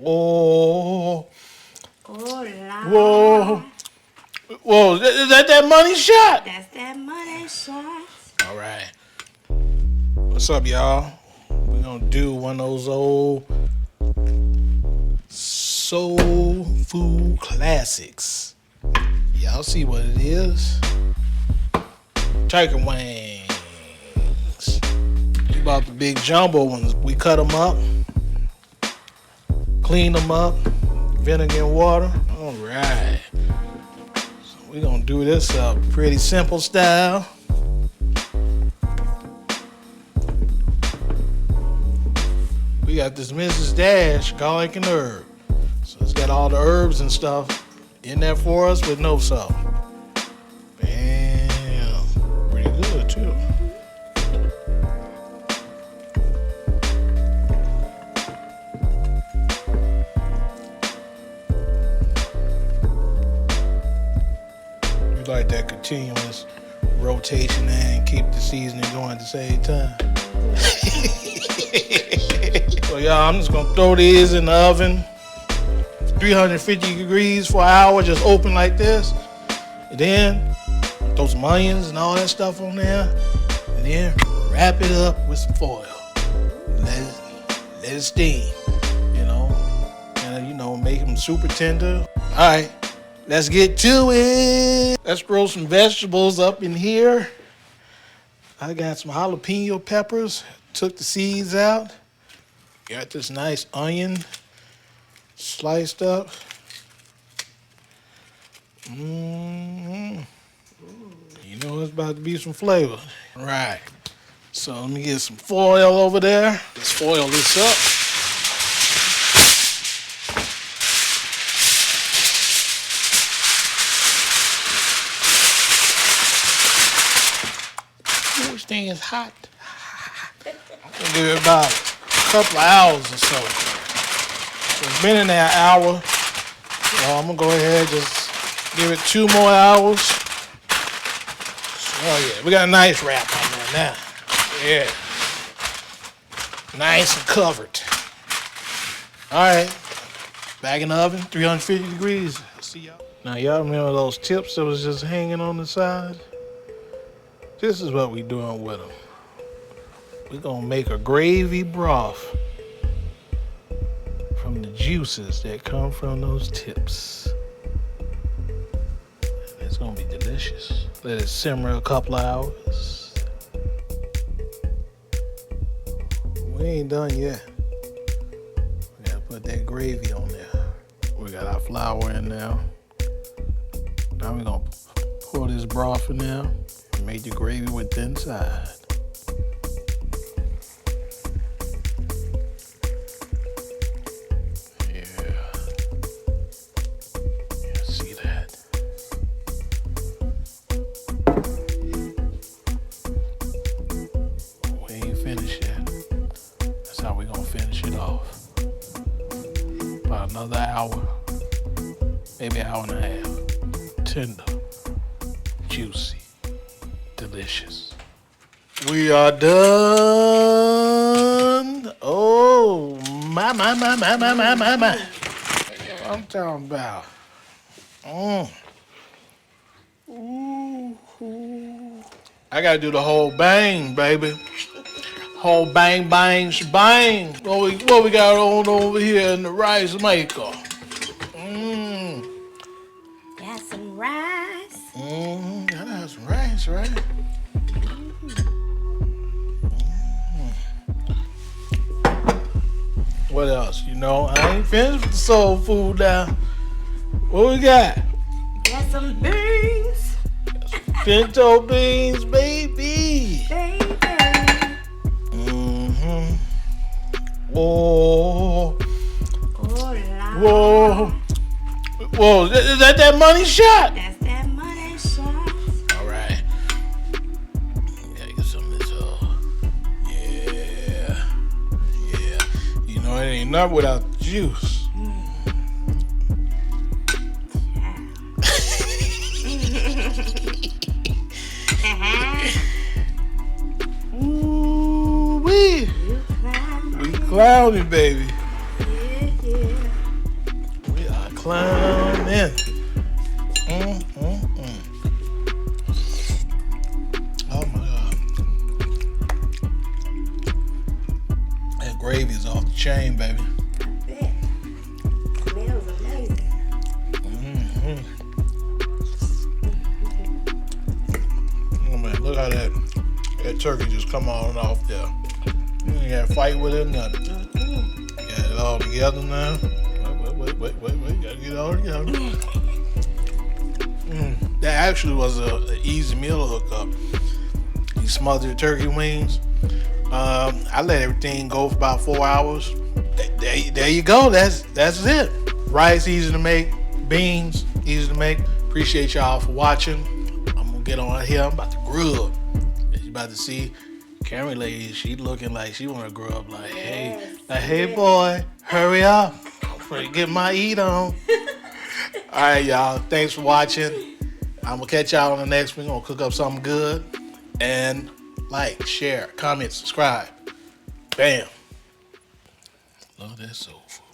Oh, Oh, whoa, whoa! Is that money shot? That's that money shot. All right. What's up, y'all? We're gonna do one of those old soul food classics. Y'all see what it is? Turkey wings. We bought the big jumbo ones. We cut them up, clean them up, vinegar and water. All right. So we're gonna do this up pretty simple style. We got this Mrs. Dash garlic and herb. So it's got all the herbs and stuff in there for us with no salt. Bam. Pretty good too. We like that continuous rotation and keep the seasoning going at the same time. So y'all, I'm just gonna throw these in the oven, 350 degrees for an hour, just open like this. And then throw some onions and all that stuff on there. And then wrap it up with some foil. Let it steam, and make them super tender. All right, let's get to it. Let's throw some vegetables up in here. I got some jalapeno peppers, took the seeds out. Got this nice onion sliced up. It's about to be some flavor. All right. So let me get some foil over there. Let's foil this up. Ooh, this thing is hot. I'm gonna give it about couple of hours or so. It's been in there an hour. So I'm gonna go ahead and just give it 2 more hours. Oh yeah, we got a nice wrap on there now. Yeah. Nice and covered. Alright. Back in the oven, 350 degrees. See y'all. Now y'all remember those tips that was just hanging on the side? This is what we doing with them. We're gonna make a gravy broth from the juices that come from those tips. It's gonna be delicious. Let it simmer a couple of hours. We ain't done yet. We gotta put that gravy on there. We got our flour in now. Now we're gonna pour this broth in there and make the gravy with the inside. Another hour, maybe an hour and a half. Tender, juicy, delicious. We are done. Oh, my. I'm talking about. Ooh. I gotta do the whole bang, baby. Whole bang, shebang. What we got on over here in the rice maker? Got some rice. Gotta have some rice, right? What else? I ain't finished with the soul food now. What we got? Got some beans. Pinto beans, baby. Whoa. Whoa. Is that money shot? That's that money shot. All right. Gotta get some of this. Yeah. It ain't nothing without the juice. Ooh-wee. We clowning, baby. Yeah. Clowning. Oh my God. That gravy is off the chain, baby. I bet. Smells amazing. Oh man, look how that turkey just come on and off there. You ain't got to fight with it or nothing. Got it all together now. Wait. Gotta get it all together. That actually was an easy meal to hook up. These smothered turkey wings. I let everything go for about 4 hours. There you go. That's it. Rice easy to make. Beans easy to make. Appreciate y'all for watching. I'm gonna get on here. I'm about to grub. As you about to see, camera lady, she looking like she wanna grub. Like, hey boy, hurry up. I'm get my eat on. All right, y'all. Thanks for watching. I'm gonna catch y'all on the next one. We're gonna cook up something good. And like, share, comment, subscribe. Bam. Love that soul food.